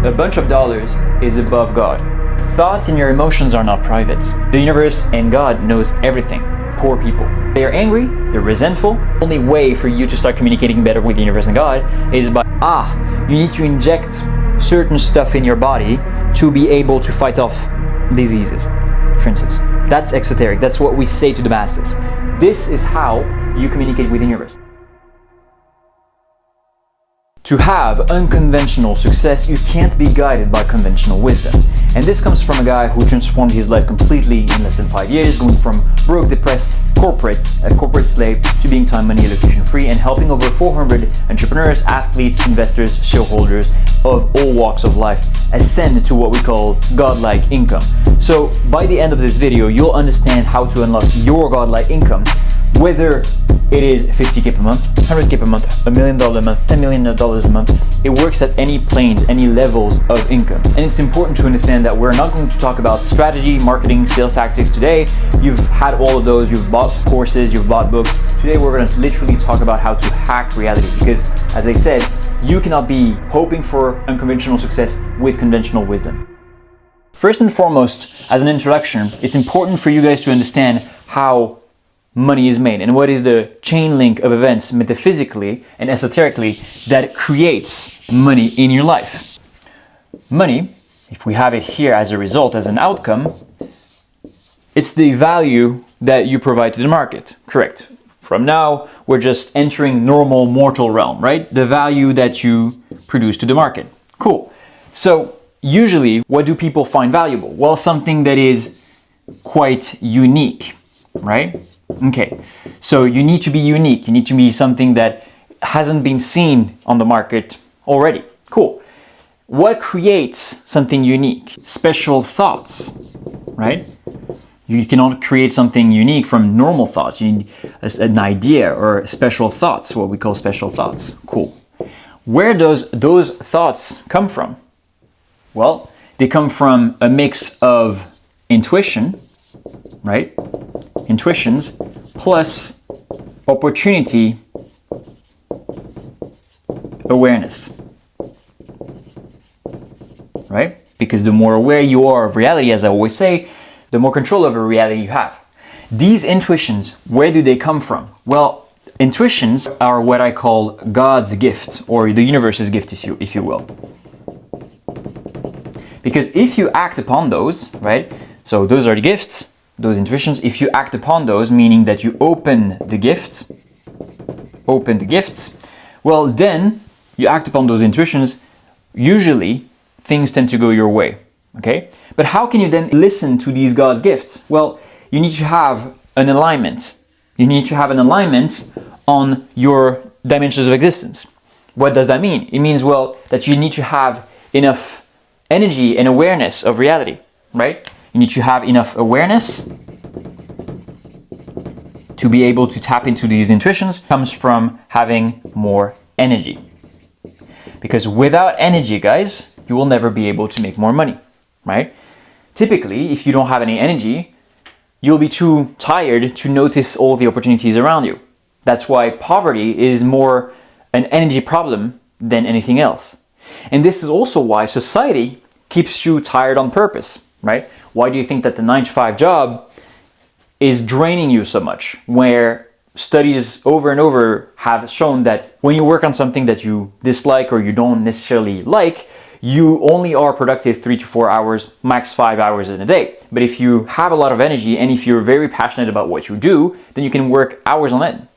a bunch of dollars is above God. Thoughts and your emotions are not private. The universe and God knows everything. Poor people. They are angry, they're resentful. The only way for you to start communicating better with the universe and God is by, you need to inject certain stuff in your body to be able to fight off diseases, for instance. That's exoteric. That's what we say to the masses. This is how you communicate with the universe. To have unconventional success, you can't be guided by conventional wisdom. And this comes from a guy who transformed his life completely in less than 5 years, going from broke, depressed, a corporate slave, to being time, money, location free, and helping over 400 entrepreneurs, athletes, investors, shareholders of all walks of life ascend to what we call godlike income. So by the end of this video, you'll understand how to unlock your godlike income, whether it is 50K per month, 100K per month, $1 million a month, $10 million a month. It works at any planes, any levels of income. And it's important to understand that we're not going to talk about strategy, marketing, sales tactics today. You've had all of those, you've bought courses, you've bought books. Today we're going to literally talk about how to hack reality, because as I said, you cannot be hoping for unconventional success with conventional wisdom. First and foremost, as an introduction, it's important for you guys to understand how money is made and what is the chain link of events metaphysically and esoterically that creates money in your life. Money, if we have it here as a result, as an outcome, it's the value that you provide to the market, correct? From now, we're just entering normal mortal realm, right? The value that you produce to the market. Cool. So usually, what do people find valuable? Well, something that is quite unique, right? Okay, so you need to be unique. You need to be something that hasn't been seen on the market already. Cool. What creates something unique? Special thoughts, right? You cannot create something unique from normal thoughts. You need an idea or special thoughts, what we call special thoughts. Cool. Where does those thoughts come from? Well, they come from a mix of intuition, right? Intuitions plus opportunity awareness, right? Because the more aware you are of reality, as I always say, the more control over reality you have. These intuitions, where do they come from? Well, intuitions are what I call God's gift, or the universe's gift, if you will. Because if you act upon those, right? So those are the gifts, those intuitions. If you act upon those, meaning that you open the gifts, well, then you act upon those intuitions, usually things tend to go your way, okay? But how can you then listen to these God's gifts? Well, you need to have an alignment. You need to have an alignment on your dimensions of existence. What does that mean? It means, well, that you need to have enough energy and awareness of reality, right? You need to have enough awareness to be able to tap into these intuitions. It comes from having more energy. Because without energy, guys, you will never be able to make more money, right? Typically, if you don't have any energy, you'll be too tired to notice all the opportunities around you. That's why poverty is more an energy problem than anything else. And this is also why society keeps you tired on purpose, right? Why do you think that the 9-to-5 job is draining you so much? Where studies over and over have shown that when you work on something that you dislike or you don't necessarily like, you only are productive 3 to 4 hours, max 5 hours in a day. But if you have a lot of energy and if you're very passionate about what you do, then you can work hours on end.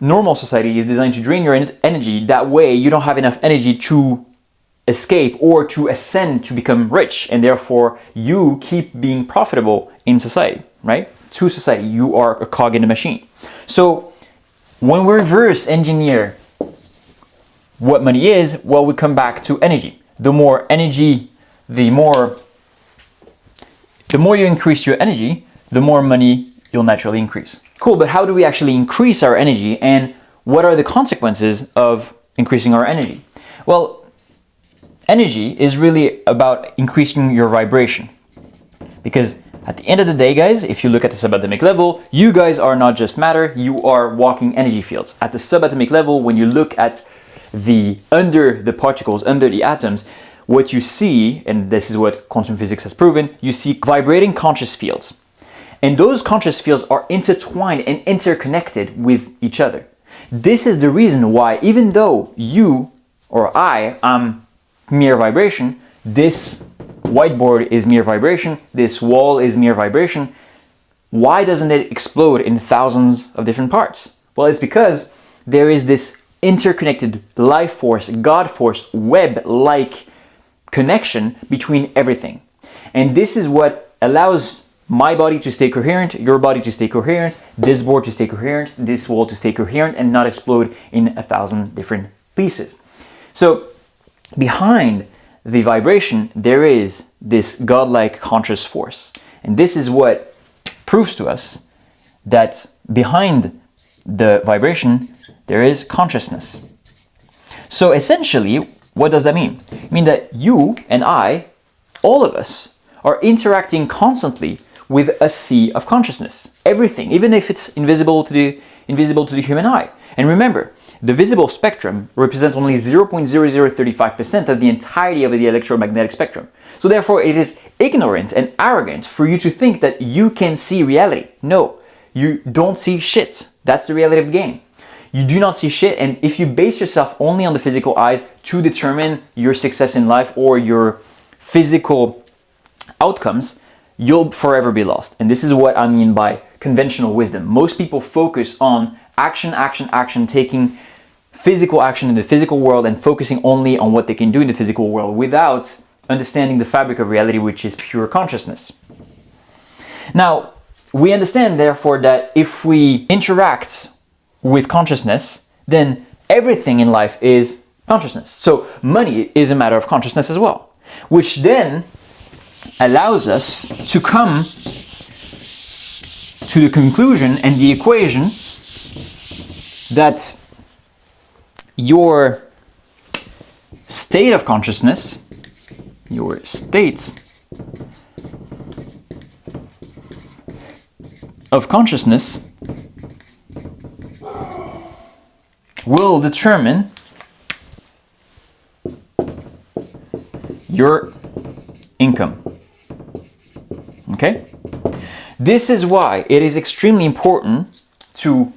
Normal society is designed to drain your energy. That way you don't have enough energy to escape or to ascend to become rich, and therefore you keep being profitable in society, right? To society, you are a cog in the machine. So when we reverse engineer what money is, well, we come back to energy. The more energy, the more you increase your energy, the more money you'll naturally increase. Cool, but how do we actually increase our energy, and what are the consequences of increasing our energy? Well, energy is really about increasing your vibration. Because at the end of the day, guys, if you look at the subatomic level, you guys are not just matter, you are walking energy fields. At the subatomic level, when you look at under the particles, under the atoms, what you see, and this is what quantum physics has proven, you see vibrating conscious fields. And those conscious fields are intertwined and interconnected with each other. This is the reason why, even though you or I am mere vibration, this whiteboard is mere vibration, this wall is mere vibration, why doesn't it explode in thousands of different parts? Well, it's because there is this interconnected life force, God force, web-like connection between everything. And this is what allows my body to stay coherent, your body to stay coherent, this board to stay coherent, this wall to stay coherent and not explode in 1,000 different pieces. So behind the vibration, there is this godlike conscious force. And this is what proves to us that behind the vibration, there is consciousness. So essentially, what does that mean? It means that you and I, all of us, are interacting constantly with a sea of consciousness. Everything, even if it's invisible to the human eye. And remember, the visible spectrum represents only 0.0035% of the entirety of the electromagnetic spectrum. So therefore, it is ignorant and arrogant for you to think that you can see reality. No, you don't see shit. That's the reality of the game. You do not see shit, and if you base yourself only on the physical eyes to determine your success in life or your physical outcomes, you'll forever be lost. And this is what I mean by conventional wisdom. Most people focus on action, action, action, taking physical action in the physical world and focusing only on what they can do in the physical world without understanding the fabric of reality, which is pure consciousness. Now, we understand, therefore, that if we interact with consciousness, then everything in life is consciousness. So money is a matter of consciousness as well, which then allows us to come to the conclusion and the equation that your state of consciousness, will determine your income. Okay? This is why it is extremely important to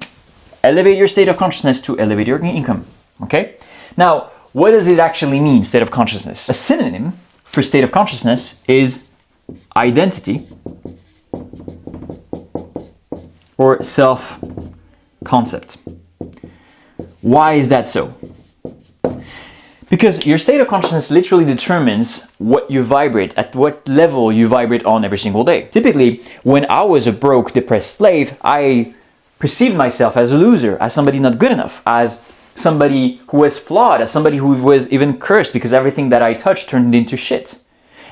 elevate your state of consciousness to elevate your income. Okay? Now, what does it actually mean, state of consciousness? A synonym for state of consciousness is identity or self-concept. Why is that so? Because your state of consciousness literally determines what you vibrate, at what level you vibrate on every single day. Typically, when I was a broke, depressed slave, I perceived myself as a loser, as somebody not good enough, as somebody who was flawed, as somebody who was even cursed because everything that I touched turned into shit.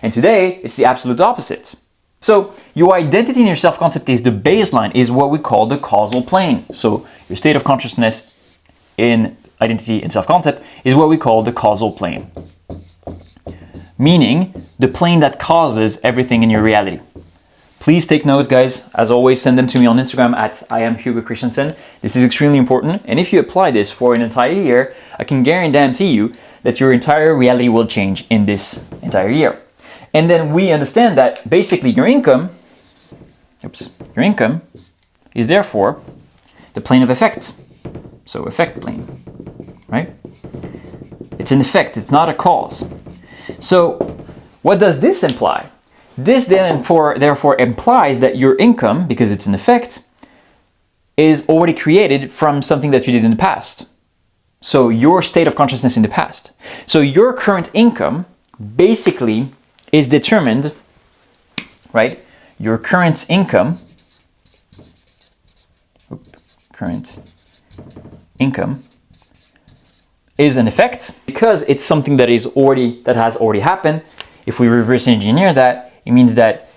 And today, it's the absolute opposite. So your identity and your self-concept is the baseline, is what we call the causal plane. So your state of consciousness in identity and self-concept is what we call the causal plane. Meaning the plane that causes everything in your reality. Please take notes, guys. As always, send them to me on Instagram at I am Hugo Christensen. This is extremely important. And if you apply this for an entire year, I can guarantee you that your entire reality will change in this entire year. And then we understand that basically your income is therefore the plane of effect. So effect plane, right? It's an effect, it's not a cause. So what does this imply? This therefore implies that your income, because it's an effect, is already created from something that you did in the past. So your state of consciousness in the past. So your current income basically is determined, right? Your current income is an effect because it's something that has already happened. If we reverse engineer that, it means that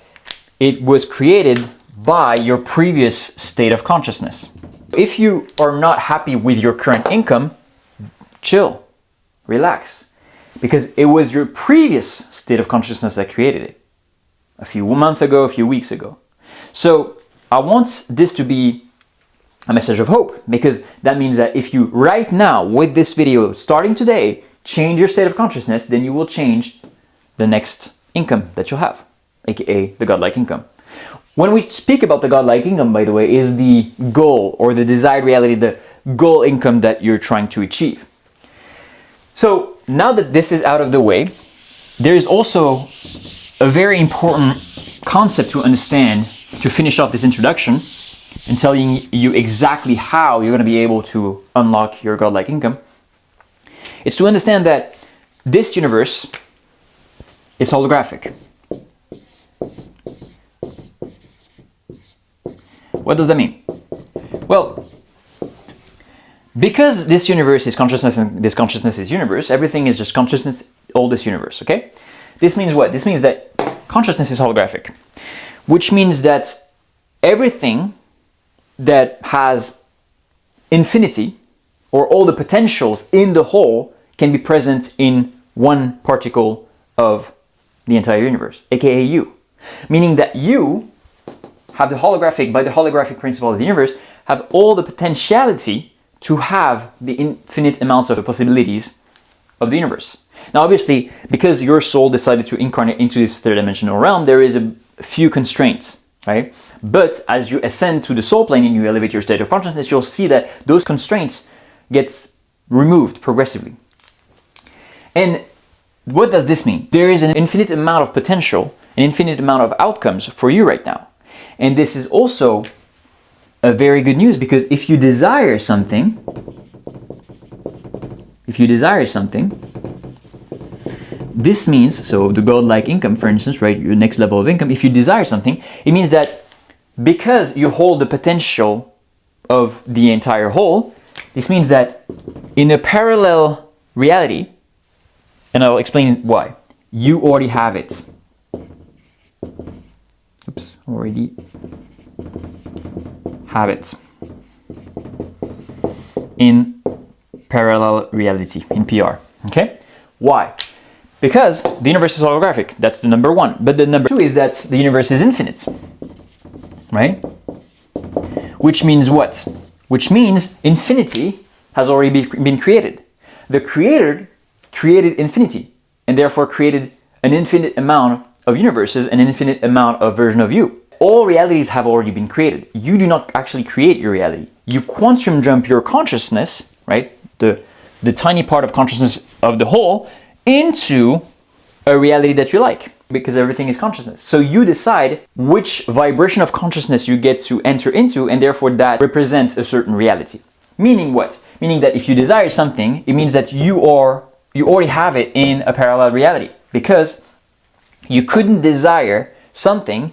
it was created by your previous state of consciousness. If you are not happy with your current income, chill, relax, because it was your previous state of consciousness that created it a few months ago, a few weeks ago. So I want this to be a message of hope, because that means that if you right now, with this video, starting today, change your state of consciousness, then you will change the next income that you'll have, aka the godlike income. When we speak about the godlike income, by the way, is the goal or the desired reality, the goal income that you're trying to achieve. So now that this is out of the way, there is also a very important concept to understand to finish off this introduction and telling you exactly how you're going to be able to unlock your godlike income. It's to understand that this universe is holographic. What does that mean? Well, because this universe is consciousness and this consciousness is universe, everything is just consciousness, all this universe, okay? This means what? This means that consciousness is holographic, which means that everything that has infinity or all the potentials in the whole can be present in one particle of the entire universe, aka you. Meaning that you have the holographic, by the holographic principle of the universe, have all the potentiality to have the infinite amounts of the possibilities of the universe. Now, obviously, because your soul decided to incarnate into this third dimensional realm, there is a few constraints, right? But as you ascend to the soul plane and you elevate your state of consciousness, you'll see that those constraints get removed progressively. And what does this mean? There is an infinite amount of potential, an infinite amount of outcomes for you right now. And this is also a very good news, because if you desire something, this means, so the godlike income, for instance, right, your next level of income, if you desire something, it means that because you hold the potential of the entire whole, this means that in a parallel reality, and I'll explain why, you already have it. Oops, already have it in parallel reality, in PR, okay? Why? Because the universe is holographic, that's the number one. But the number two is that the universe is infinite, right? Which means what? Which means infinity has already been created. The creator created infinity, and therefore created an infinite amount of universes, an infinite amount of version of you. All realities have already been created. You do not actually create your reality. You quantum jump your consciousness, right? The tiny part of consciousness of the whole into a reality that you like, because everything is consciousness. So you decide which vibration of consciousness you get to enter into, and therefore that represents a certain reality. Meaning what? Meaning that if you desire something, it means that you already have it in a parallel reality, because you couldn't desire something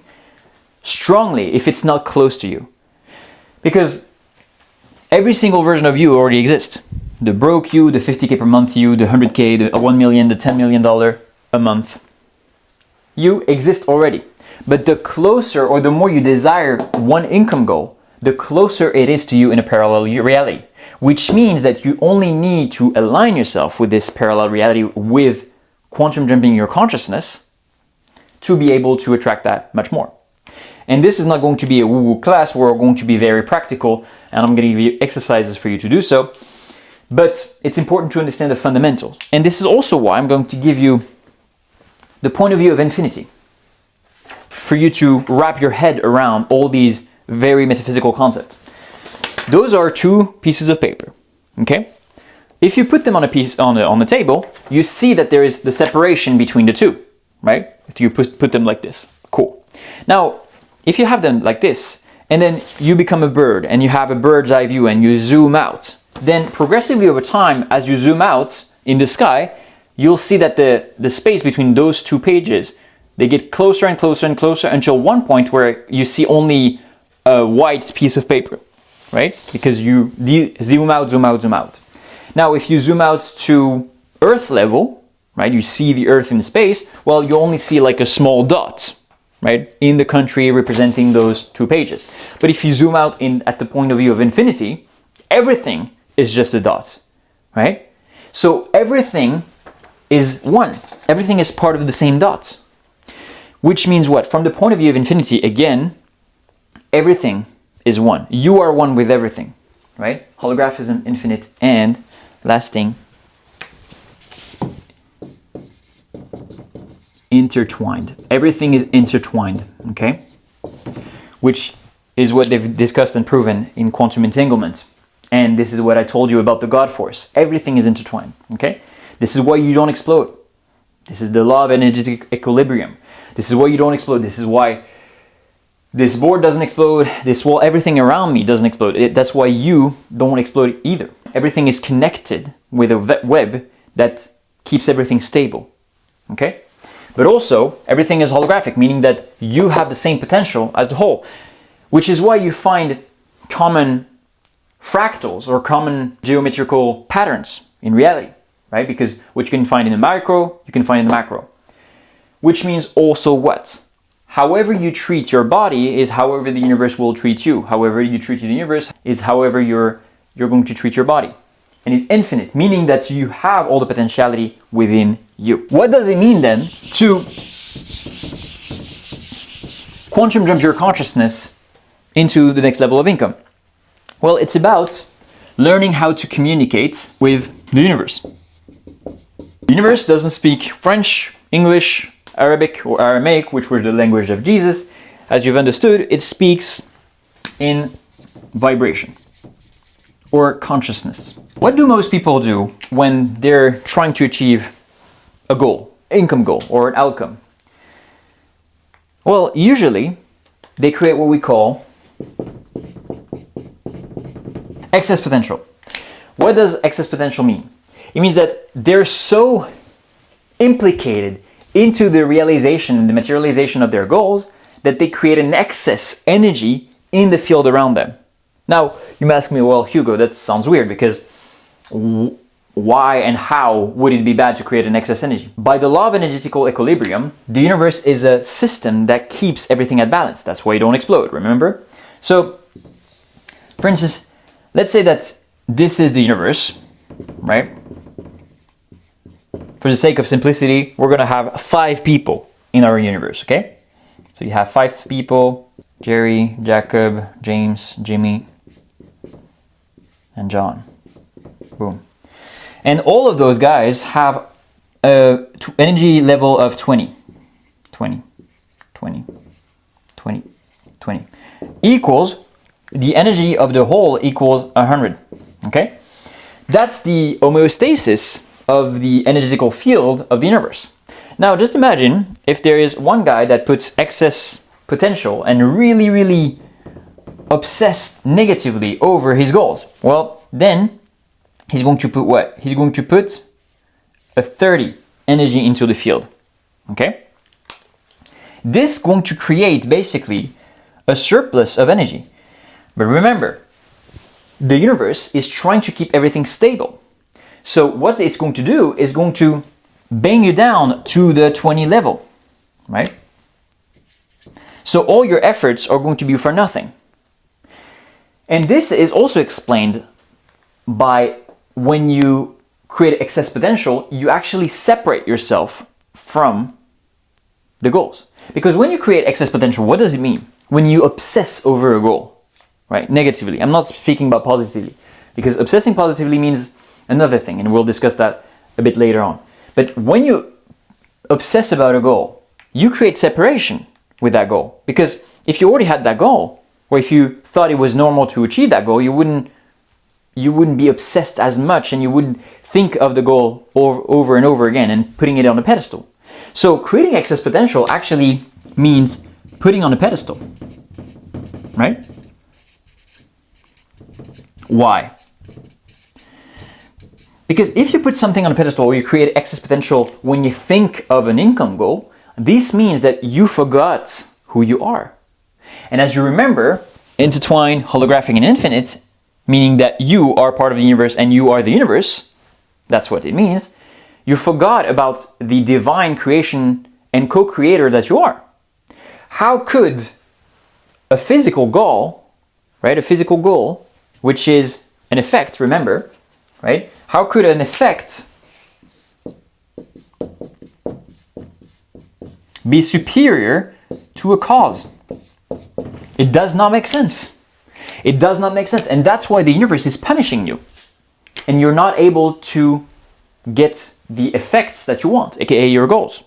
strongly if it's not close to you. Because every single version of you already exists. The broke you, the 50K per month you, the 100K, the 1 million, the $10 million a month. You exist already. But the closer or the more you desire one income goal, the closer it is to you in a parallel reality. Which means that you only need to align yourself with this parallel reality with quantum jumping your consciousness to be able to attract that much more. And this is not going to be a woo-woo class. We're going to be very practical, and I'm going to give you exercises for you to do so. But it's important to understand the fundamentals. And this is also why I'm going to give you the point of view of infinity, for you to wrap your head around all these very metaphysical concepts. Those are two pieces of paper, okay? If you put them on a piece on the table, you see that there is the separation between the two, right? If you put them like this, cool. Now, if you have them like this, and then you become a bird, and you have a bird's eye view, and you zoom out, then progressively over time, as you zoom out in the sky, you'll see that the space between those two pages, they get closer and closer and closer until one point where you see only a white piece of paper, right? Because you zoom out, zoom out, zoom out. Now, if you zoom out to Earth level, right, you see the Earth in space, well, you only see like a small dot, right, in the country representing those two pages. But if you zoom out at the point of view of infinity, everything is just a dot, right? So everything is one. Everything is part of the same dot. Which means what? From the point of view of infinity, again, everything is one. You are one with everything, right? Holographism, infinite, and last thing, intertwined. Everything is intertwined, okay? Which is what they've discussed and proven in quantum entanglement. And this is what I told you about the God force. Everything is intertwined, okay? This is why you don't explode. This is the law of energetic equilibrium. This is why you don't explode. This is why this board doesn't explode. This wall, everything around me doesn't explode. That's why you don't explode either. Everything is connected with a web that keeps everything stable, okay? But also, everything is holographic, meaning that you have the same potential as the whole, which is why you find common fractals or common geometrical patterns in reality, right? Because what you can find in the micro, you can find in the macro. Which means also what? However you treat your body is however the universe will treat you. However you treat the universe is however you're going to treat your body. And it's infinite, meaning that you have all the potentiality within you. What does it mean then to quantum jump your consciousness into the next level of income? Well, it's about learning how to communicate with the universe. The universe doesn't speak French, English, Arabic, or Aramaic, which were the language of Jesus. As you've understood, it speaks in vibration or consciousness. What do most people do when they're trying to achieve a goal, income goal, or an outcome? Well, usually they create what we call excess potential. What does excess potential mean? It means that they're so implicated into the realization and the materialization of their goals that they create an excess energy in the field around them. Now, you may ask me, well, Hugo, that sounds weird because why and how would it be bad to create an excess energy? By the law of energetical equilibrium, the universe is a system that keeps everything at balance. That's why you don't explode, remember? So, for instance, let's say that this is the universe, right? For the sake of simplicity, we're going to have 5 people in our universe, okay? So you have 5 people, Jerry, Jacob, James, Jimmy, and John. Boom. And all of those guys have an energy level of 20. 20, 20, 20, 20. Equals, the energy of the whole equals 100, okay? That's the homeostasis of the energetical field of the universe. Now, just imagine if there is one guy that puts excess potential and really obsessed negatively over his goals. Well, then he's going to put what? He's going to put a 30 energy into the field, okay? This is going to create basically a surplus of energy. But remember, the universe is trying to keep everything stable. So what it's going to do is going to bang you down to the 20 level, right? So all your efforts are going to be for nothing. And this is also explained by when you create excess potential, you actually separate yourself from the goals. Because when you create excess potential, what does it mean? When you obsess over a goal, right? Negatively. I'm not speaking about positively, because obsessing positively means another thing, and we'll discuss that a bit later on. But when you obsess about a goal, you create separation with that goal. Because if you already had that goal, or if you thought it was normal to achieve that goal, you wouldn't be obsessed as much, and you wouldn't think of the goal over and over again and putting it on a pedestal. So creating excess potential actually means putting on a pedestal, right? Why? Because if you put something on a pedestal or you create excess potential when you think of an income goal, this means that you forgot who you are. And as you remember, intertwined, holographic, and infinite, meaning that you are part of the universe and you are the universe, that's what it means, you forgot about the divine creation and co-creator that you are. How could a physical goal, right, a physical goal, which is an effect, remember, right? How could an effect be superior to a cause? It does not make sense. It does not make sense. And that's why the universe is punishing you. And you're not able to get the effects that you want, aka your goals,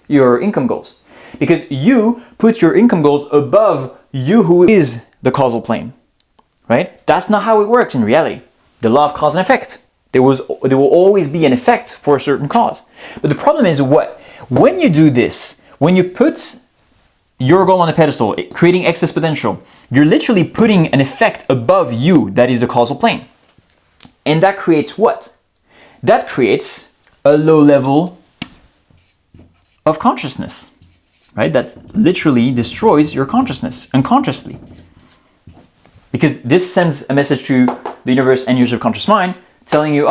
your income goals. Because you put your income goals above you, who is the causal plane, right? That's not how it works in reality. The law of cause and effect. There will always be an effect for a certain cause. But the problem is what? When you do this, when you put your goal on a pedestal, creating excess potential, you're literally putting an effect above you that is the causal plane. And that creates what? That creates a low level of consciousness, right? That literally destroys your consciousness unconsciously. Because this sends a message to the universe and your subconscious mind telling you,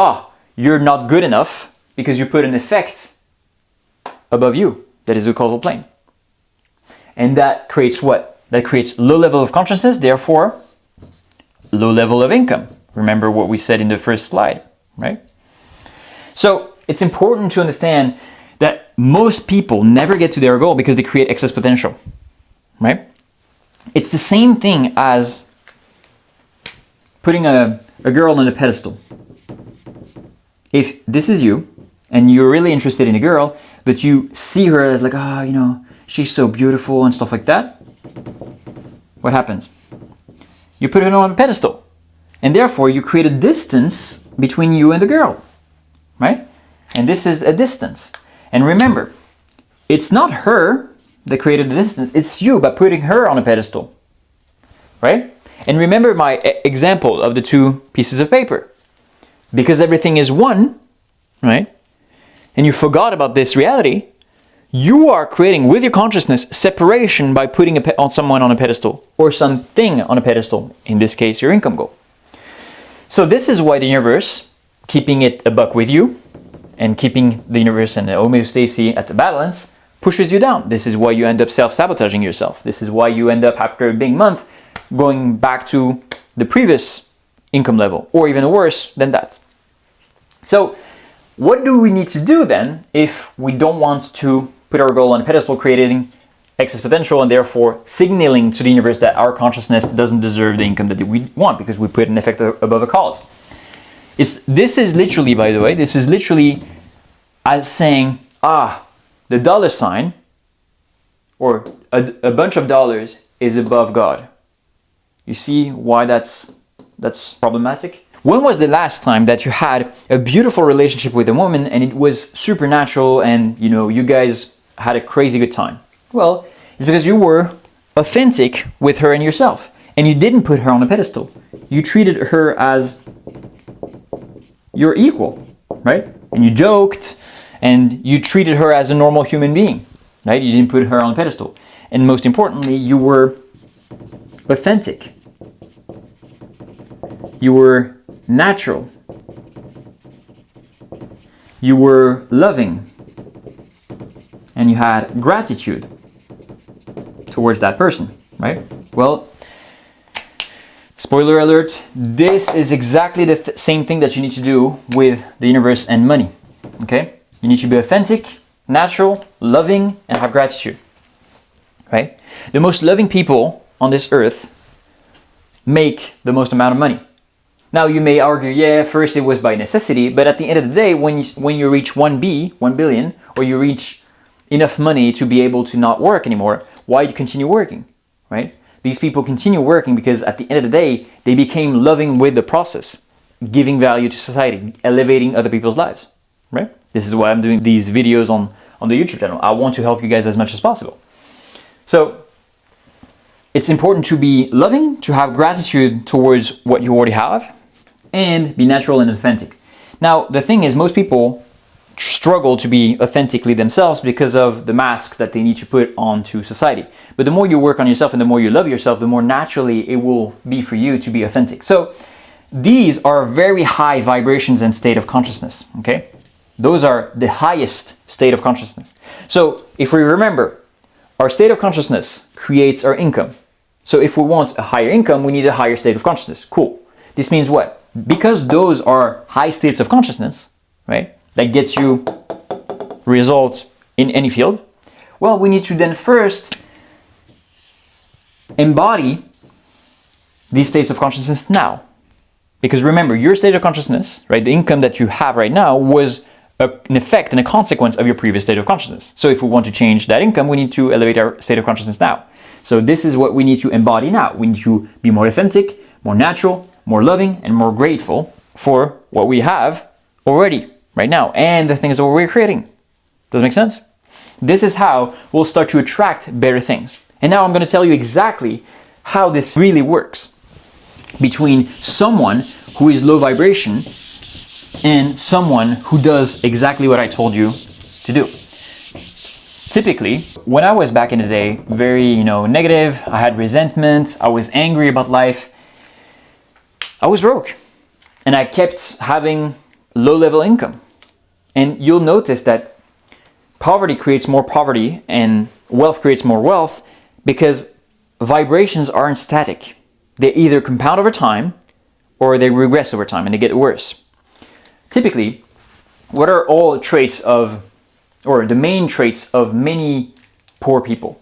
you're not good enough because you put an effect above you that is the causal plane. And that creates what? That creates low level of consciousness, therefore low level of income. Remember what we said in the first slide, right? So it's important to understand that most people never get to their goal because they create excess potential, right? It's the same thing as putting a girl on a pedestal. If this is you and you're really interested in a girl, but you see her as like, she's so beautiful and stuff like that, what happens? You put her on a pedestal. And therefore, you create a distance between you and the girl, right? And this is a distance. And remember, it's not her that created the distance, it's you by putting her on a pedestal, right? And remember my example of the two pieces of paper. Because everything is one, right? And you forgot about this reality, you are creating with your consciousness separation by putting someone on a pedestal or something on a pedestal, in this case, your income goal. So this is why the universe, keeping it a buck with you and keeping the universe and the homeostasis at the balance, pushes you down. This is why you end up self-sabotaging yourself. This is why you end up, after a big month, going back to the previous income level, or even worse than that. So what do we need to do then if we don't want to put our goal on a pedestal, creating excess potential and therefore signaling to the universe that our consciousness doesn't deserve the income that we want because we put an effect above a cause? This is literally, by the way, this is literally as saying, the dollar sign or a bunch of dollars is above God. You see why that's problematic? When was the last time that you had a beautiful relationship with a woman and it was supernatural and you guys had a crazy good time? Well, it's because you were authentic with her and yourself, and you didn't put her on a pedestal. You treated her as your equal, right? And you joked, and you treated her as a normal human being, right? You didn't put her on a pedestal. And most importantly, you were authentic. You were natural. You were loving. And you had gratitude towards that person, right? Well, spoiler alert, this is exactly the same thing that you need to do with the universe and money, okay? You need to be authentic, natural, loving, and have gratitude, right? The most loving people on this earth make the most amount of money. Now you may argue, first it was by necessity, but at the end of the day, when you reach 1 billion, or you reach enough money to be able to not work anymore, why do you continue working, right? These people continue working because at the end of the day, they became loving with the process, giving value to society, elevating other people's lives, right? This is why I'm doing these videos on the YouTube channel. I want to help you guys as much as possible. So it's important to be loving, to have gratitude towards what you already have, and be natural and authentic. Now, the thing is, most people struggle to be authentically themselves because of the mask that they need to put onto society. But the more you work on yourself and the more you love yourself, the more naturally it will be for you to be authentic. So these are very high vibrations and state of consciousness, okay? Those are the highest state of consciousness. So if we remember, our state of consciousness creates our income. So if we want a higher income, we need a higher state of consciousness. Cool. This means what? Because those are high states of consciousness, right? That gets you results in any field. Well, we need to then first embody these states of consciousness now. Because remember, your state of consciousness, right, the income that you have right now was an effect and a consequence of your previous state of consciousness. So if we want to change that income, we need to elevate our state of consciousness now. So this is what we need to embody now. We need to be more authentic, more natural, more loving, and more grateful for what we have already right now and the things that we're creating. Does it make sense? This is how we'll start to attract better things. And now I'm going to tell you exactly how this really works between someone who is low vibration and someone who does exactly what I told you to do. Typically, when I was back in the day, very, negative, I had resentment, I was angry about life, I was broke. And I kept having low-level income. And you'll notice that poverty creates more poverty and wealth creates more wealth because vibrations aren't static. They either compound over time or they regress over time and they get worse. Typically, what are all traits of, or the main traits of many poor people?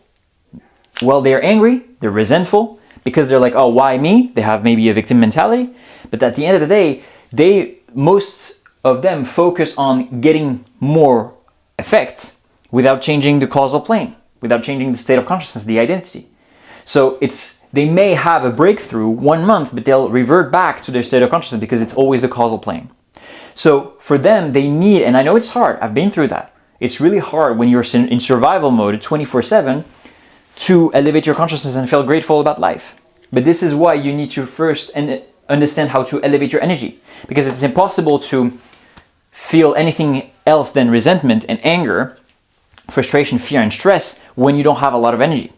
Well, they're angry, they're resentful, because they're like, oh, why me? They have maybe a victim mentality. But at the end of the day, most of them focus on getting more effect without changing the causal plane, without changing the state of consciousness, the identity. So they may have a breakthrough 1 month, but they'll revert back to their state of consciousness because it's always the causal plane. So for them, they need, and I know it's hard, I've been through that. It's really hard when you're in survival mode 24/7 to elevate your consciousness and feel grateful about life. But this is why you need to first understand how to elevate your energy, because it's impossible to feel anything else than resentment and anger, frustration, fear, and stress when you don't have a lot of energy,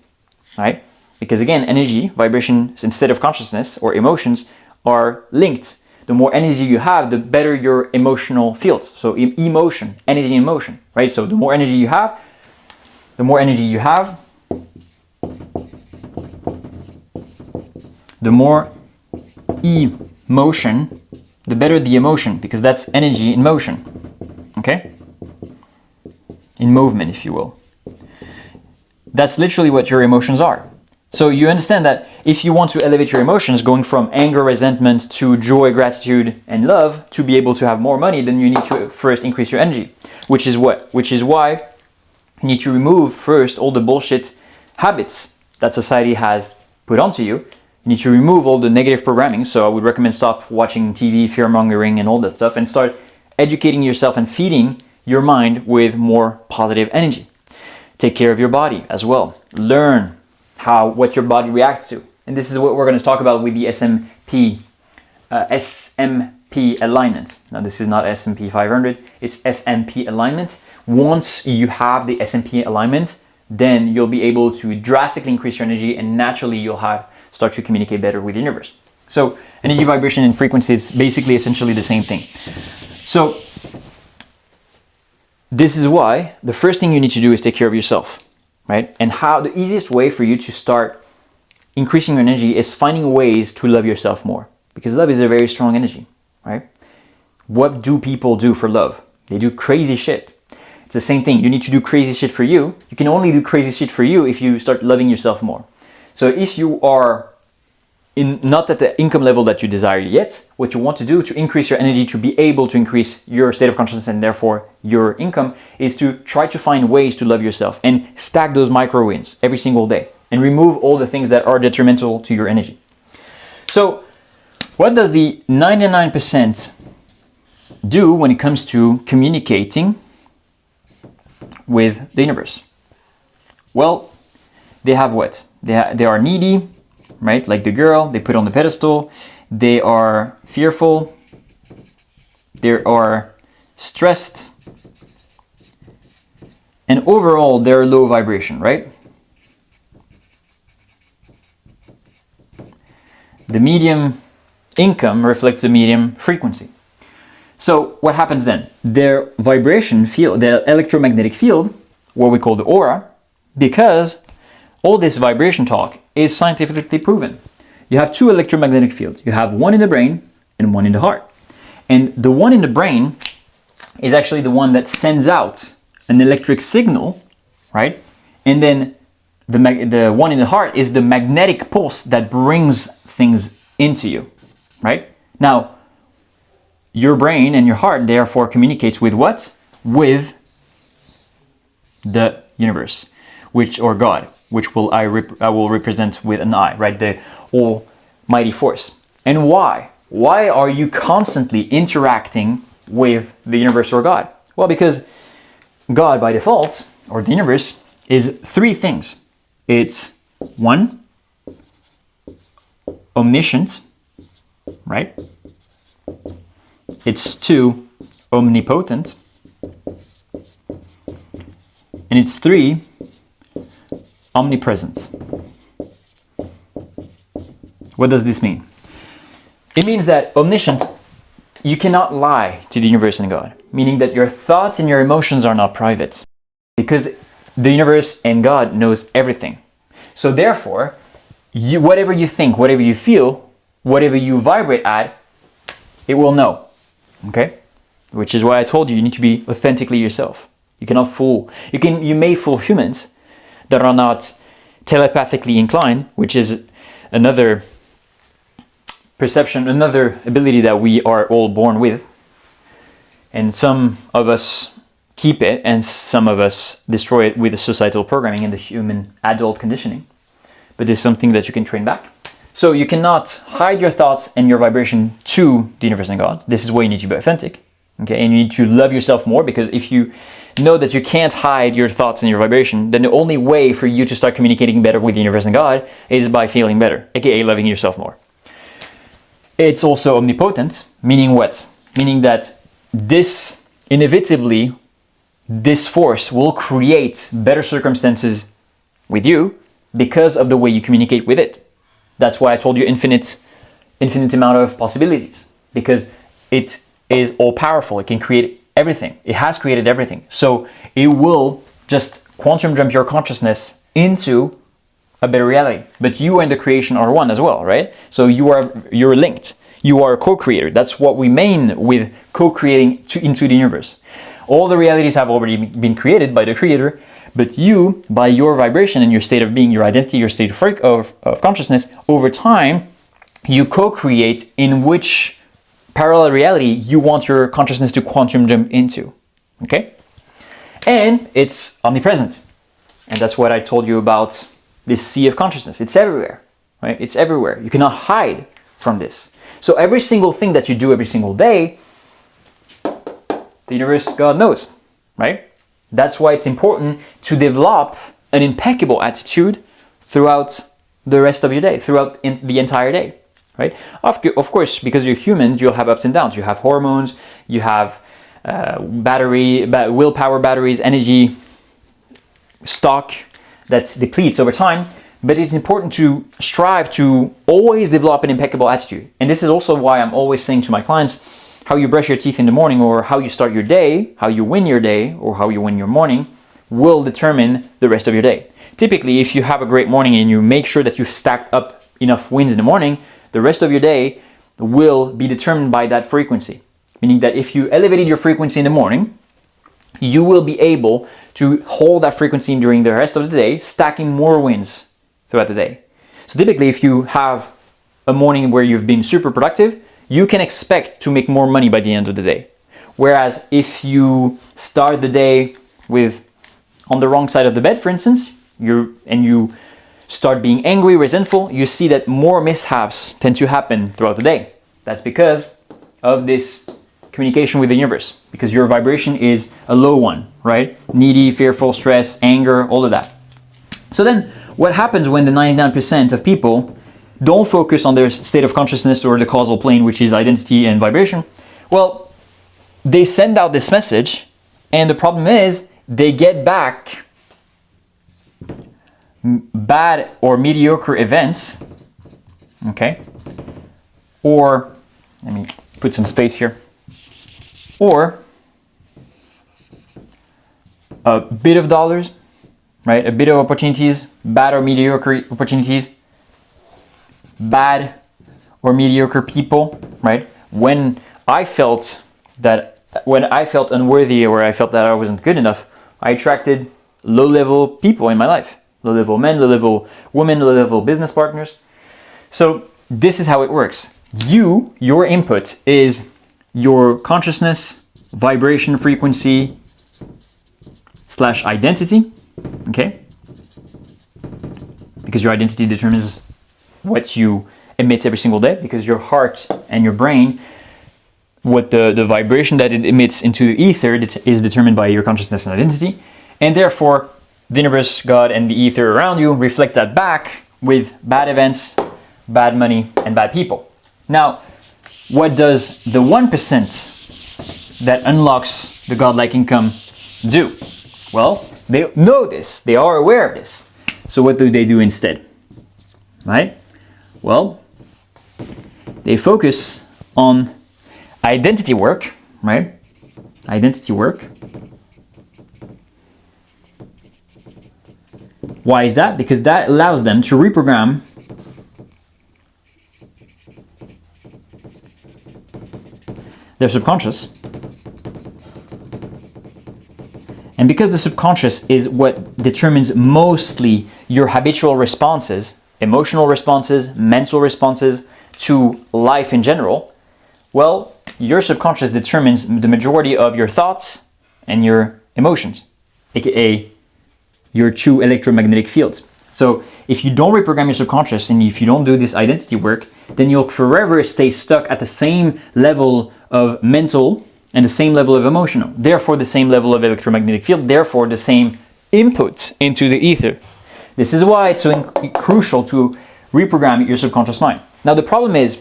right? Because again, energy, vibrations, instead of consciousness or emotions are linked. The more energy you have, the better your emotional field. So emotion, energy and emotion, right? So the more energy you have, the more emotion, the better the emotion, because that's energy in motion, okay? In movement, if you will. That's literally what your emotions are. So you understand that if you want to elevate your emotions, going from anger, resentment to joy, gratitude, and love, to be able to have more money, then you need to first increase your energy. Which is why you need to remove first all the bullshit habits that society has put onto you. You need to remove all the negative programming. So I would recommend stop watching TV, fear-mongering, and all that stuff, and start educating yourself and feeding your mind with more positive energy. Take care of your body as well. Learn what your body reacts to. And this is what we're going to talk about with the SMP alignment. Now this is not SMP 500, it's SMP alignment. Once you have the SMP alignment, then you'll be able to drastically increase your energy and naturally you'll start to communicate better with the universe. So energy, vibration, and frequency is basically essentially the same thing. So this is why the first thing you need to do is take care of yourself. Right? And how the easiest way for you to start increasing your energy is finding ways to love yourself more, because love is a very strong energy, right? What do people do for love? They do crazy shit. It's the same thing. You need to do crazy shit for you. You can only do crazy shit for you if you start loving yourself more. So if you are not at the income level that you desire yet, what you want to do to increase your energy, to be able to increase your state of consciousness and therefore your income, is to try to find ways to love yourself and stack those micro wins every single day and remove all the things that are detrimental to your energy. So what does the 99% do when it comes to communicating with the universe? Well, they have what? They are needy, right? Like the girl they put on the pedestal. They are fearful. They are stressed. And overall, they're low vibration, right? The medium income reflects the medium frequency. So what happens then? Their vibration field, their electromagnetic field, what we call the aura, because all this vibration talk is scientifically proven. You have two electromagnetic fields. You have one in the brain and one in the heart. And the one in the brain is actually the one that sends out an electric signal, right? And then the one in the heart is the magnetic pulse that brings things into you, right? Now, your brain and your heart therefore communicates with what? With the universe, or God, which I will represent with an I, right? The almighty force. And why? Why are you constantly interacting with the universe or God? Well, because God by default, or the universe, is three things. It's one, omniscient, right? It's two, omnipotent. And it's three, omnipresent. What does this mean? It means that omniscient, you cannot lie to the universe and God, meaning that your thoughts and your emotions are not private, because the universe and God knows everything. So therefore, whatever you think, whatever you feel, whatever you vibrate at, it will know, okay? Which is why I told you, you need to be authentically yourself. You cannot fool. You may fool humans that are not telepathically inclined, which is another perception, another ability that we are all born with. And some of us keep it, and some of us destroy it with the societal programming and the human adult conditioning. But it's something that you can train back. So you cannot hide your thoughts and your vibration to the universe and God. This is why you need to be authentic. Okay, and you need to love yourself more, because if you know that you can't hide your thoughts and your vibration, then the only way for you to start communicating better with the universe and God is by feeling better, aka loving yourself more. It's also omnipotent, meaning what? Meaning that this force will create better circumstances with you because of the way you communicate with it. That's why I told you infinite amount of possibilities, because it is all powerful. It can create everything. It has created everything. So it will just quantum jump your consciousness into a better reality. But you and the creation are one as well, right? So you're linked. You are a co-creator. That's what we mean with co-creating into the universe. All the realities have already been created by the creator, but you, by your vibration and your state of being, your identity, your state of consciousness, over time, you co-create in which parallel reality you want your consciousness to quantum jump into, okay? And it's omnipresent. And that's what I told you about this sea of consciousness. It's everywhere, right? It's everywhere. You cannot hide from this. So every single thing that you do every single day, the universe, God knows, right? That's why it's important to develop an impeccable attitude throughout the rest of your day, throughout the entire day, right? Of course, because you're humans, you'll have ups and downs. You have hormones, you have willpower batteries, energy stock that depletes over time. But it's important to strive to always develop an impeccable attitude. And this is also why I'm always saying to my clients, how you brush your teeth in the morning, or how you start your day, how you win your day, or how you win your morning, will determine the rest of your day. Typically, if you have a great morning and you make sure that you've stacked up enough wins in the morning, the rest of your day will be determined by that frequency. Meaning that if you elevated your frequency in the morning, you will be able to hold that frequency during the rest of the day, stacking more wins throughout the day. So typically, if you have a morning where you've been super productive, you can expect to make more money by the end of the day. Whereas if you start the day on the wrong side of the bed, for instance, you start being angry, resentful, you see that more mishaps tend to happen throughout the day. That's because of this communication with the universe, because your vibration is a low one, right? Needy, fearful, stress, anger, all of that. So then what happens when the 99% of people don't focus on their state of consciousness or the causal plane, which is identity and vibration? Well, they send out this message, and the problem is they get back bad or mediocre events, okay? Or, let me put some space here. Or a bit of dollars, right? A bit of opportunities, bad or mediocre opportunities, bad or mediocre people, right? When I felt unworthy, or I felt that I wasn't good enough, I attracted low-level people in my life. Low-level men, low-level women, low-level business partners. So this is how it works. Your input is your consciousness, vibration frequency / identity, okay? Because your identity determines what you emit every single day, because your heart and your brain, what the vibration that it emits into the ether is determined by your consciousness and identity, and therefore the universe, God, and the ether around you reflect that back with bad events, bad money, and bad people. Now, what does the 1% that unlocks the godlike income do? Well, they know this, they are aware of this. So what do they do instead? Right? Well, they focus on identity work, right? Identity work. Why is that? Because that allows them to reprogram their subconscious. And because the subconscious is what determines mostly your habitual responses, emotional responses, mental responses to life in general, well, your subconscious determines the majority of your thoughts and your emotions, aka your two electromagnetic fields. So if you don't reprogram your subconscious and if you don't do this identity work, then you'll forever stay stuck at the same level of mental and the same level of emotional, therefore the same level of electromagnetic field, therefore the same input into the ether. This is why it's so crucial to reprogram your subconscious mind. Now the problem is,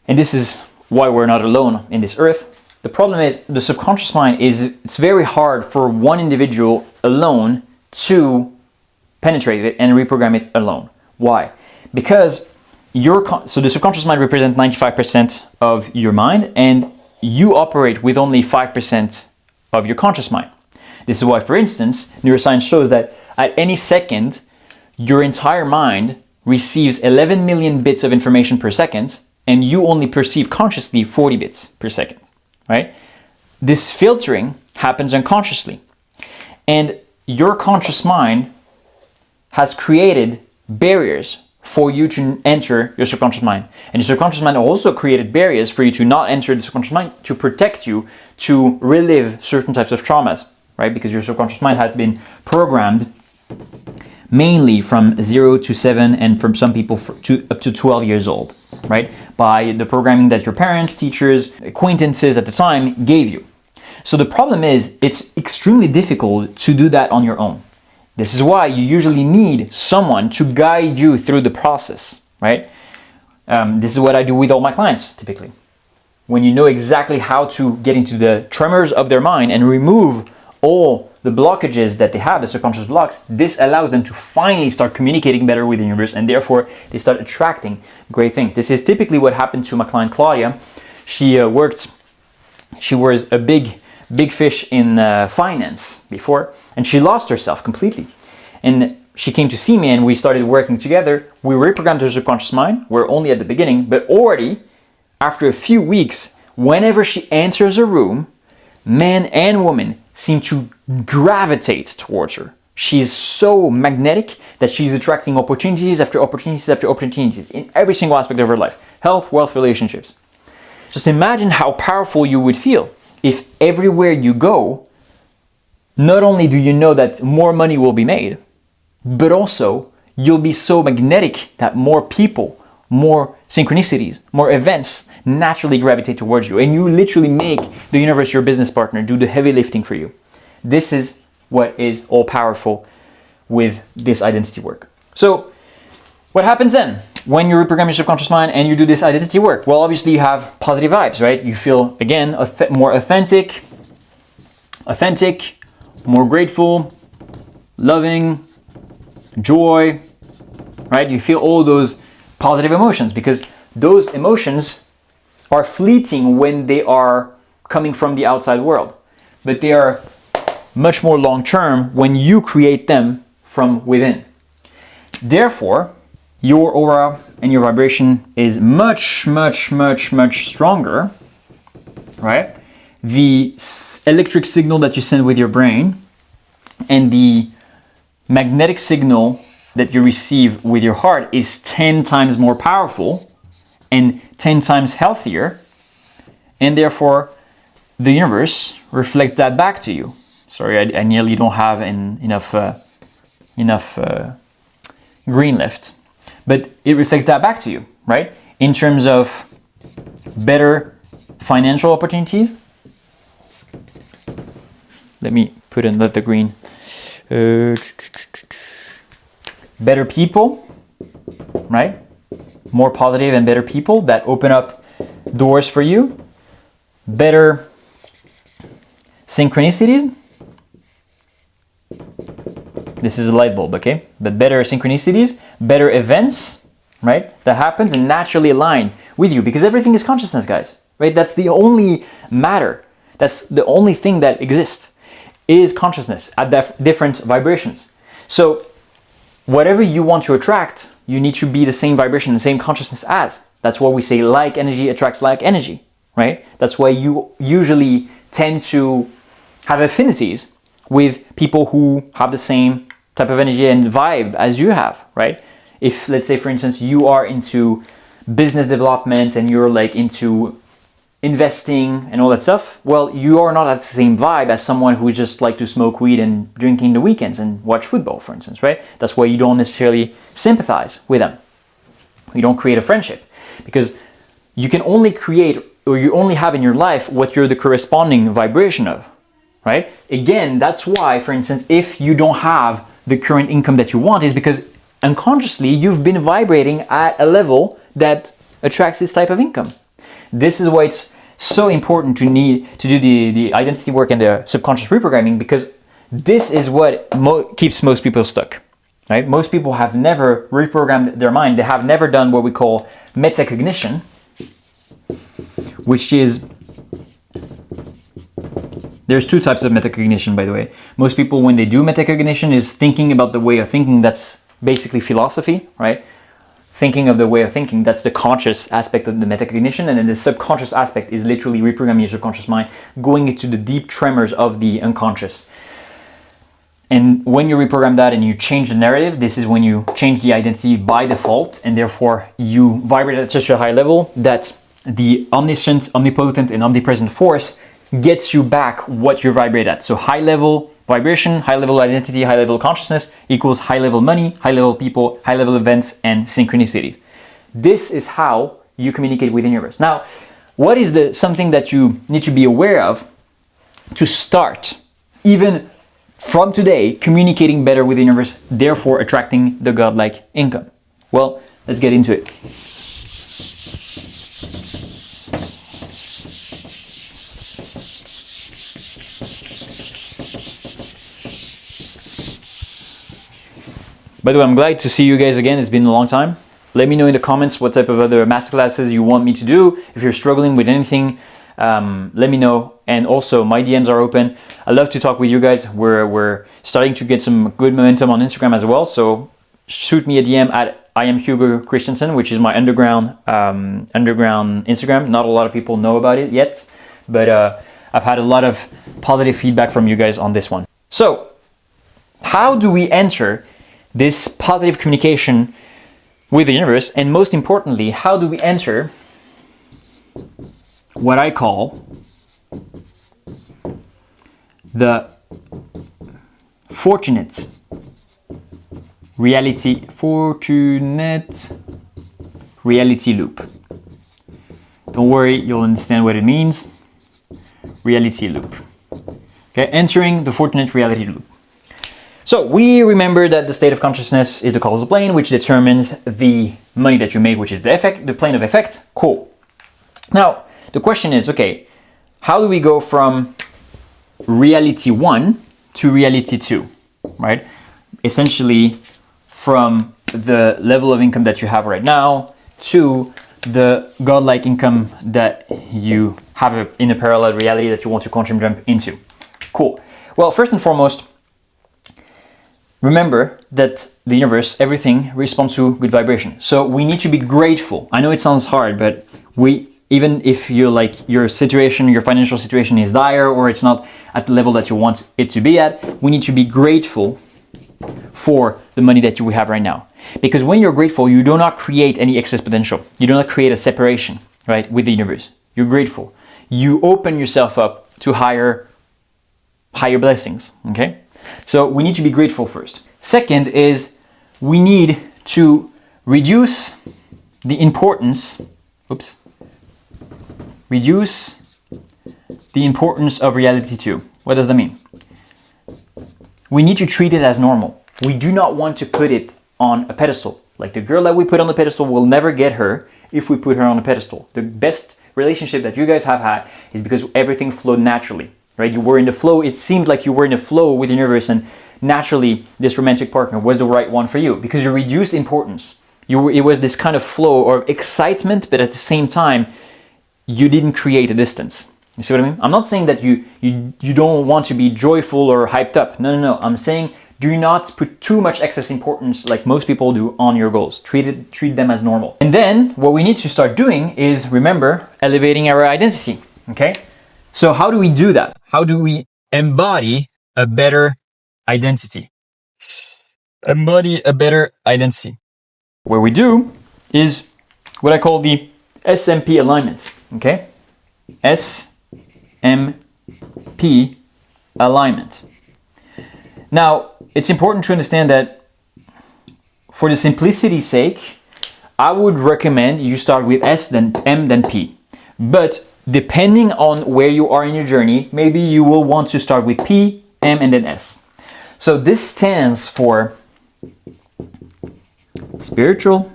and this is why we're not alone in this earth, the problem is the subconscious mind it's very hard for one individual alone to penetrate it and reprogram it alone. Why? Because so the subconscious mind represents 95% of your mind, and you operate with only 5% of your conscious mind. This is why, for instance, neuroscience shows that at any second, your entire mind receives 11 million bits of information per second, and you only perceive consciously 40 bits per second, right? This filtering happens unconsciously. And your conscious mind has created barriers for you to enter your subconscious mind. And your subconscious mind also created barriers for you to not enter the subconscious mind, to protect you, to relive certain types of traumas, right? Because your subconscious mind has been programmed mainly from 0 to 7 and from some people up to 12 years old, right? By the programming that your parents, teachers, acquaintances at the time gave you. So the problem is it's extremely difficult to do that on your own. This is why you usually need someone to guide you through the process, right? This is what I do with all my clients, typically. When you know exactly how to get into the tremors of their mind and remove all the blockages that they have, the subconscious blocks, this allows them to finally start communicating better with the universe, and therefore they start attracting great things. This is typically what happened to my client Claudia. She was a big fish in finance before, and she lost herself completely. And she came to see me and we started working together. We reprogrammed her subconscious mind. We're only at the beginning, but already after a few weeks, whenever she enters a room, men and women seem to gravitate towards her. She's so magnetic that she's attracting opportunities after opportunities after opportunities in every single aspect of her life: health, wealth, relationships. Just imagine how powerful you would feel if everywhere you go, not only do you know that more money will be made, but also you'll be so magnetic that more people, more synchronicities, more events naturally gravitate towards you, and you literally make the universe your business partner, do the heavy lifting for you. This is what is all powerful with this identity work. So what happens then when you reprogram your subconscious mind and you do this identity work? Well, obviously you have positive vibes, right? You feel, again, more authentic, more grateful, loving, joy, right? You feel all those positive emotions because those emotions are fleeting when they are coming from the outside world, but they are much more long-term when you create them from within. Therefore, your aura and your vibration is much stronger, right? The electric signal that you send with your brain and the magnetic signal that you receive with your heart is 10 times more powerful and 10 times healthier, and therefore the universe reflects that back to you. Sorry, I nearly don't have enough green left, but it reflects that back to you, right? In terms of better financial opportunities. Let me put in the green. Better people, right? More positive and better people that open up doors for you. Better synchronicities. This is a light bulb, okay? But better synchronicities, better events, right? That happens and naturally align with you, because everything is consciousness, guys, right? That's the only matter. That's the only thing that exists, is consciousness at different vibrations. So whatever you want to attract, you need to be the same vibration, the same consciousness as. That's why we say like energy attracts like energy, right? That's why you usually tend to have affinities with people who have the same type of energy and vibe as you have, right? If, let's say, for instance, you are into business development and you're like into investing and all that stuff, well, you are not at the same vibe as someone who just like to smoke weed and drink in the weekends and watch football, for instance, right? That's why you don't necessarily sympathize with them. You don't create a friendship, because you can only create, or you only have in your life what you're the corresponding vibration of, right? Again, that's why, for instance, if you don't have the current income that you want, is because unconsciously you've been vibrating at a level that attracts this type of income. This is why it's so important to do the identity work and the subconscious reprogramming, because this is what keeps most people stuck, right? Most people have never reprogrammed their mind. They have never done what we call metacognition, which is, there's two types of metacognition, by the way. Most people, when they do metacognition, is thinking about the way of thinking. That's basically philosophy, right? Thinking of the way of thinking, that's the conscious aspect of the metacognition, and then the subconscious aspect is literally reprogramming your subconscious mind, going into the deep tremors of the unconscious. And when you reprogram that and you change the narrative, this is when you change the identity by default, and therefore you vibrate at such a high level that the omniscient, omnipotent, and omnipresent force gets you back what you vibrate at. So high level vibration, high level identity, high level consciousness equals high level money, high level people, high level events, and synchronicities. This is how you communicate with the universe. Now, what is something that you need to be aware of to start, even from today, communicating better with the universe, therefore attracting the godlike income? Well, let's get into it. By the way, I'm glad to see you guys again. It's been a long time. Let me know in the comments what type of other masterclasses you want me to do. If you're struggling with anything, let me know. And also, my DMs are open. I love to talk with you guys. We're starting to get some good momentum on Instagram as well. So shoot me a DM at I am Hugo Christensen, which is my underground Instagram. Not a lot of people know about it yet, but I've had a lot of positive feedback from you guys on this one. So how do we enter this positive communication with the universe? And most importantly, how do we enter what I call the fortunate reality loop? Don't worry, you'll understand what it means. Reality loop. Okay, entering the fortunate reality loop. So we remember that the state of consciousness is the causal plane, which determines the money that you make, which is the plane of effect. Cool. Now, the question is, okay, how do we go from reality 1 to reality 2, right? Essentially from the level of income that you have right now to the godlike income that you have in a parallel reality that you want to quantum jump into. Cool. Well, first and foremost, remember that the universe, everything responds to good vibration. So we need to be grateful. I know it sounds hard, but even if your situation, your financial situation is dire or it's not at the level that you want it to be at, we need to be grateful for the money that you have right now. Because when you're grateful, you do not create any excess potential. You do not create a separation, right, with the universe. You're grateful. You open yourself up to higher blessings, okay? So we need to be grateful first. Second is we need to reduce the importance, reduce the importance of reality too. What does that mean? We need to treat it as normal. We do not want to put it on a pedestal. Like the girl that we put on the pedestal will never get her if we put her on a pedestal. The best relationship that you guys have had is because everything flowed naturally, right? You were in the flow. It seemed like you were in the flow with the universe, and naturally this romantic partner was the right one for you because you reduced importance. It was this kind of flow or excitement, but at the same time, you didn't create a distance. You see what I mean? I'm not saying that you don't want to be joyful or hyped up. No. I'm saying do not put too much excess importance like most people do on your goals. Treat them as normal. And then what we need to start doing is, remember, elevating our identity, okay? So how do we do that? How do we embody a better identity? Embody a better identity. What we do is what I call the SMP alignment, okay? SMP alignment. Now, it's important to understand that for the simplicity's sake, I would recommend you start with S, then M, then P. But depending on where you are in your journey, maybe you will want to start with P, M, and then S. So this stands for spiritual,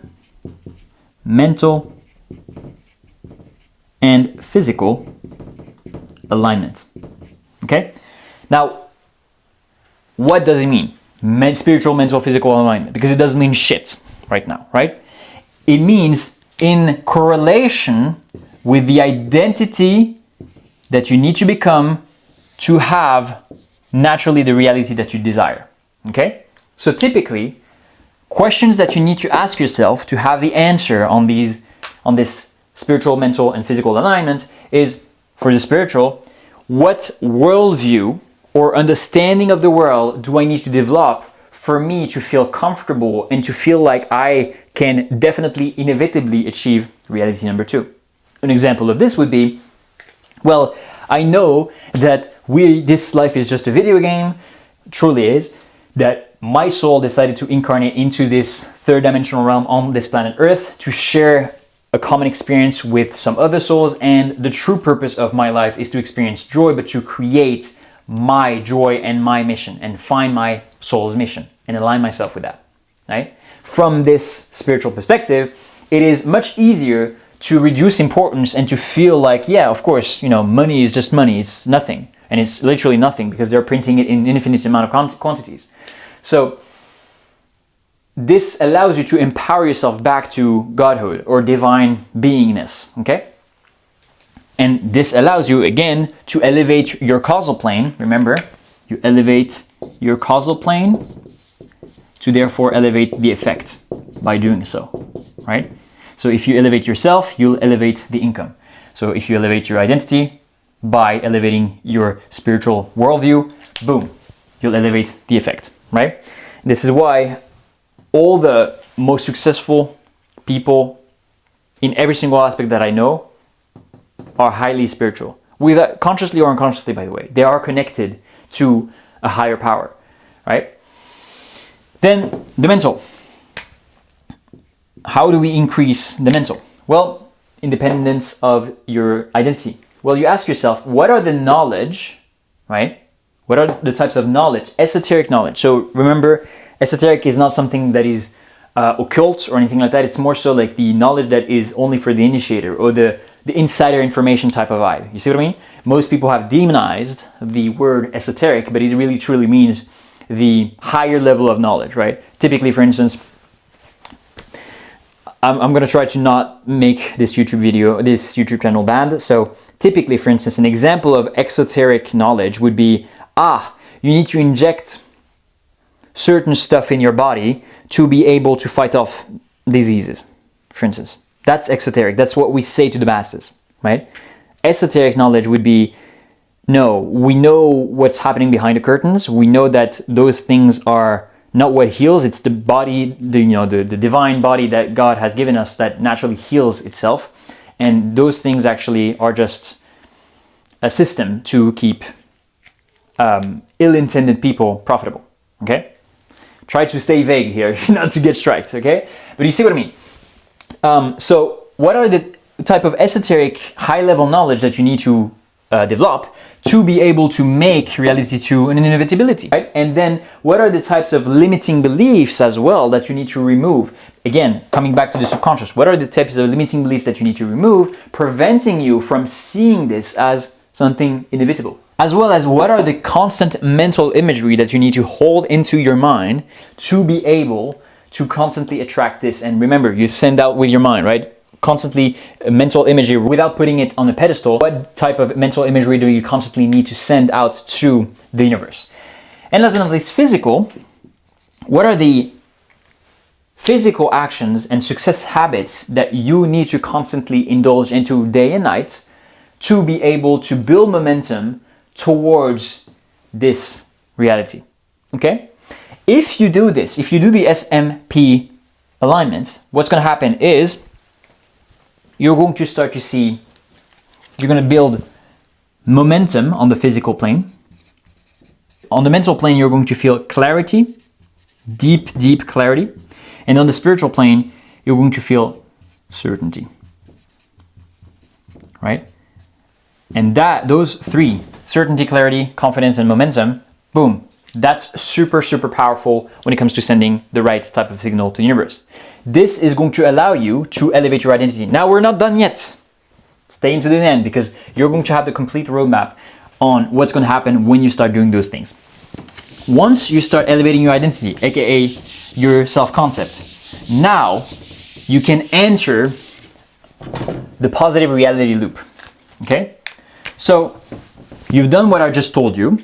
mental, and physical alignment. Okay? Now, what does it mean? Spiritual, mental, physical alignment. Because it doesn't mean shit right now, right? It means in correlation with the identity that you need to become to have naturally the reality that you desire. Okay? So typically, questions that you need to ask yourself to have the answer on this spiritual, mental, and physical alignment is, for the spiritual, what worldview or understanding of the world do I need to develop for me to feel comfortable and to feel like I can definitely, inevitably achieve reality number 2? An example of this would be, well, I know that this life is just a video game, truly is, that my soul decided to incarnate into this third dimensional realm on this planet Earth to share a common experience with some other souls, and the true purpose of my life is to experience joy, but to create my joy and my mission and find my soul's mission and align myself with that, right? From this spiritual perspective, it is much easier to reduce importance and to feel like, yeah, of course, money is just money, it's nothing. And it's literally nothing because they're printing it in infinite amount of quantities. So this allows you to empower yourself back to godhood or divine beingness, okay? And this allows you, again, to elevate your causal plane. Remember, you elevate your causal plane to therefore elevate the effect by doing so, right? So if you elevate yourself, you'll elevate the income. So if you elevate your identity by elevating your spiritual worldview, boom, you'll elevate the effect, right? This is why all the most successful people in every single aspect that I know are highly spiritual. Without, consciously or unconsciously, by the way. They are connected to a higher power, right? Then the mental. How do we increase the mental? Well, independence of your identity. Well, you ask yourself, what are the knowledge, right? What are the types of knowledge? Esoteric knowledge. So remember, esoteric is not something that is occult or anything like that. It's more so like the knowledge that is only for the initiator or the insider information type of vibe. You see what I mean? Most people have demonized the word esoteric, but it really truly means the higher level of knowledge, right? Typically, for instance, I'm going to try to not make this YouTube channel banned. So typically, for instance, an example of exoteric knowledge would be, you need to inject certain stuff in your body to be able to fight off diseases, for instance. That's exoteric. That's what we say to the masses, right? Esoteric knowledge would be, no, we know what's happening behind the curtains. We know that those things are not what heals. It's the body, the divine body that God has given us that naturally heals itself. And those things actually are just a system to keep ill-intended people profitable, okay? Try to stay vague here, not to get striked, okay? But you see what I mean. So what are the type of esoteric high-level knowledge that you need to develop to be able to make reality to an inevitability, right? And then what are the types of limiting beliefs as well that you need to remove? Again, coming back to the subconscious, what are the types of limiting beliefs that you need to remove, preventing you from seeing this as something inevitable? As well as what are the constant mental imagery that you need to hold into your mind to be able to constantly attract this? And remember, you send out with your mind, right? Constantly mental imagery without putting it on a pedestal. What type of mental imagery do you constantly need to send out to the universe? And last but not least, physical. What are the physical actions and success habits that you need to constantly indulge into day and night to be able to build momentum towards this reality? Okay? If you do this, if you do the SMP alignment, what's going to happen is you're going to start to see, you're going to build momentum on the physical plane. On the mental plane, you're going to feel clarity, deep clarity. And on the spiritual plane, you're going to feel certainty, right? And those three, certainty, clarity, confidence, and momentum, boom, that's super powerful when it comes to sending the right type of signal to the universe. This is going to allow you to elevate your identity. Now, we're not done yet. Stay into the end because you're going to have the complete roadmap on what's going to happen when you start doing those things. Once you start elevating your identity, aka your self-concept, now you can enter the positive reality loop. Okay? So you've done what I just told you,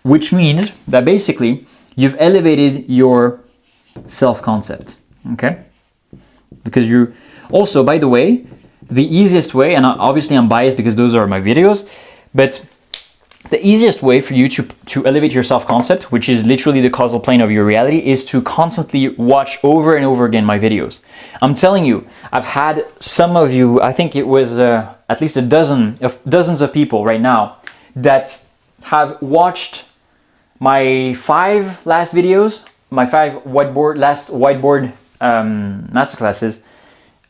which means that basically you've elevated your self-concept. Okay? Because you also, by the way, the easiest way, and obviously I'm biased because those are my videos, but the easiest way for you to elevate your self-concept, which is literally the causal plane of your reality, is to constantly watch over and over again my videos. I'm telling you, I've had some of you, I think it was at least dozens of people right now that have watched my 5 last videos, my 5 last whiteboard masterclasses,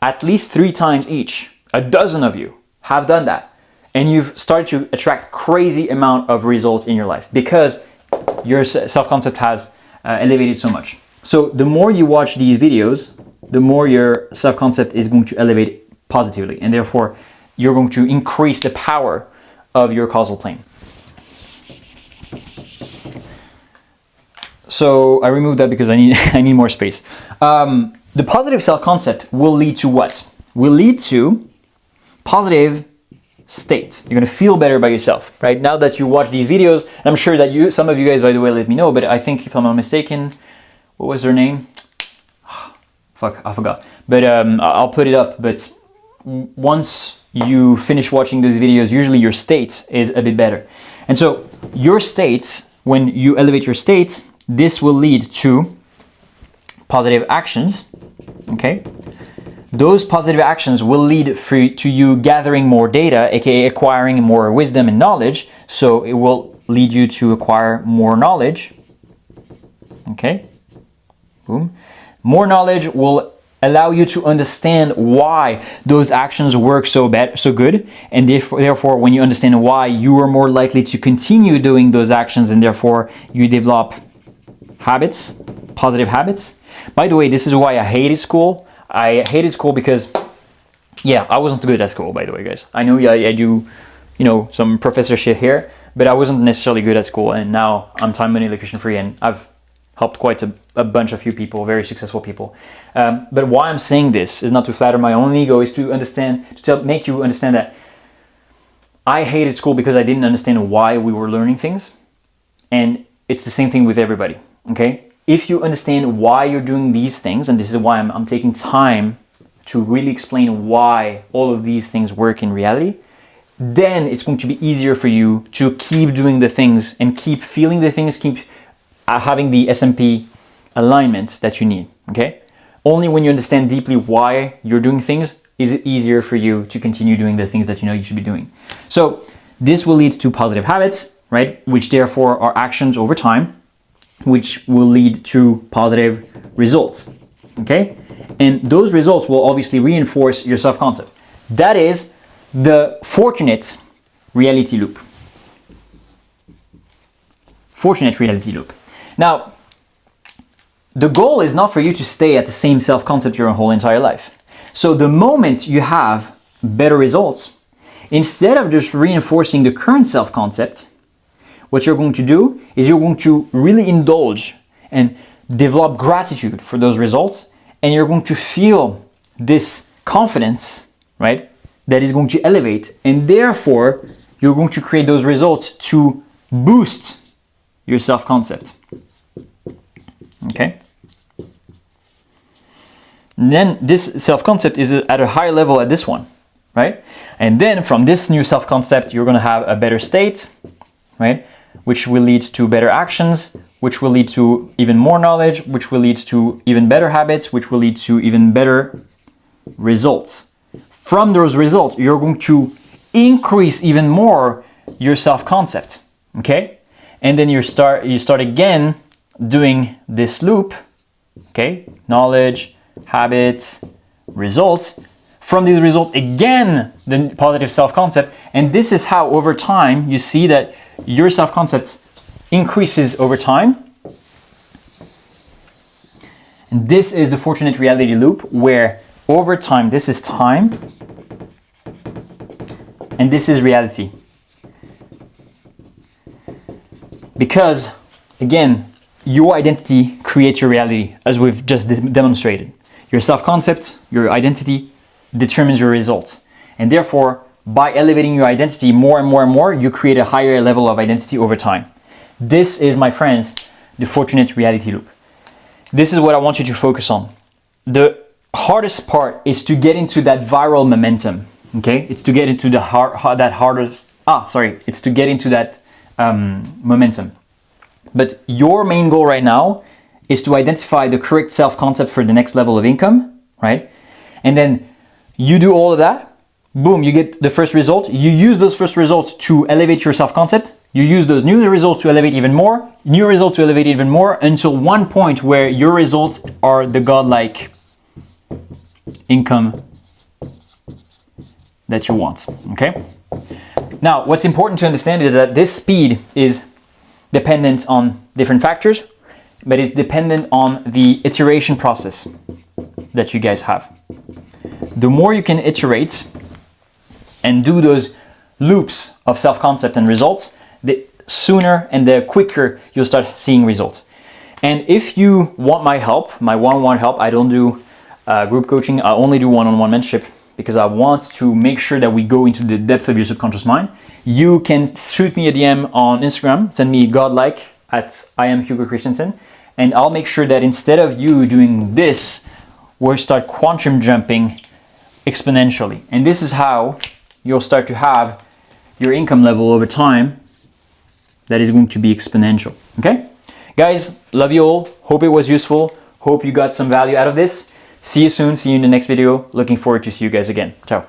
at least 3 times each. A dozen of you have done that. And you've started to attract crazy amount of results in your life because your self-concept has elevated so much. So the more you watch these videos, the more your self-concept is going to elevate positively. And therefore, you're going to increase the power of your causal plane. So I removed that because I need more space. The positive self-concept will lead to what? Will lead to positive state. You're gonna feel better by yourself, right? Now that you watch these videos, and I'm sure that some of you guys, by the way, let me know, but I think if I'm not mistaken, what was her name? Fuck, I forgot. But I'll put it up, but once you finish watching those videos, usually your state is a bit better. And so your state, when you elevate your state, this will lead to positive actions, okay? Those positive actions will lead to you gathering more data, aka acquiring more wisdom and knowledge. So it will lead you to acquire more knowledge. Okay, boom. More knowledge will allow you to understand why those actions work so good, and therefore, when you understand why, you are more likely to continue doing those actions, and therefore you develop habits, positive habits. By the way, this is why I hated school. I hated school because, yeah, I wasn't good at school, by the way, guys. I know I do, some professor shit here, but I wasn't necessarily good at school, and now I'm time, money, location free, and I've helped quite a bunch of few people, very successful people. But why I'm saying this is not to flatter my own ego, is to make you understand that I hated school because I didn't understand why we were learning things, and it's the same thing with everybody, okay? If you understand why you're doing these things, and this is why I'm taking time to really explain why all of these things work in reality, then it's going to be easier for you to keep doing the things and keep feeling the things, keep having the SMP alignment that you need, okay? Only when you understand deeply why you're doing things is it easier for you to continue doing the things that you know you should be doing. So this will lead to positive habits, right? Which therefore are actions over time, which will lead to positive results, okay? And those results will obviously reinforce your self-concept. That is the fortunate reality loop. Fortunate reality loop. Now, the goal is not for you to stay at the same self-concept your whole entire life. So the moment you have better results, instead of just reinforcing the current self-concept, what you're going to do is you're going to really indulge and develop gratitude for those results, and you're going to feel this confidence, right, that is going to elevate, and therefore you're going to create those results to boost your self-concept. Okay? And then this self-concept is at a higher level at this one, right? And then from this new self-concept, you're going to have a better state, right? Which will lead to better actions, which will lead to even more knowledge, which will lead to even better habits, which will lead to even better results. From those results, you're going to increase even more your self-concept, okay? And then you start again doing this loop, okay? Knowledge, habits, results. From these results, again, the positive self-concept. And this is how over time you see that your self-concept increases over time. And this is the fortunate reality loop where over time, this is time and this is reality. Because again, your identity creates your reality, as we've just demonstrated. Your self-concept, your identity determines your results. And therefore, by elevating your identity more and more and more, you create a higher level of identity over time. This is, my friends, the fortunate reality loop. This is what I want you to focus on. The hardest part is to get into that viral momentum, okay? It's to get into it's to get into that momentum. But your main goal right now is to identify the correct self-concept for the next level of income, right? And then you do all of that, boom, you get the first result. You use those first results to elevate your self-concept. You use those new results to elevate even more, new results to elevate even more, until one point where your results are the godlike income that you want, okay? Now, what's important to understand is that this speed is dependent on different factors, but it's dependent on the iteration process that you guys have. The more you can iterate and do those loops of self-concept and results, the sooner and the quicker you'll start seeing results. And if you want my help, my one-on-one help, I don't do group coaching, I only do one-on-one mentorship because I want to make sure that we go into the depth of your subconscious mind. You can shoot me a DM on Instagram, send me Godlike at I am Hugo Christensen, and I'll make sure that instead of you doing this, we'll start quantum jumping exponentially. And this is how you'll start to have your income level over time that is going to be exponential, okay? Guys, love you all. Hope it was useful. Hope you got some value out of this. See you soon. See you in the next video. Looking forward to see you guys again. Ciao.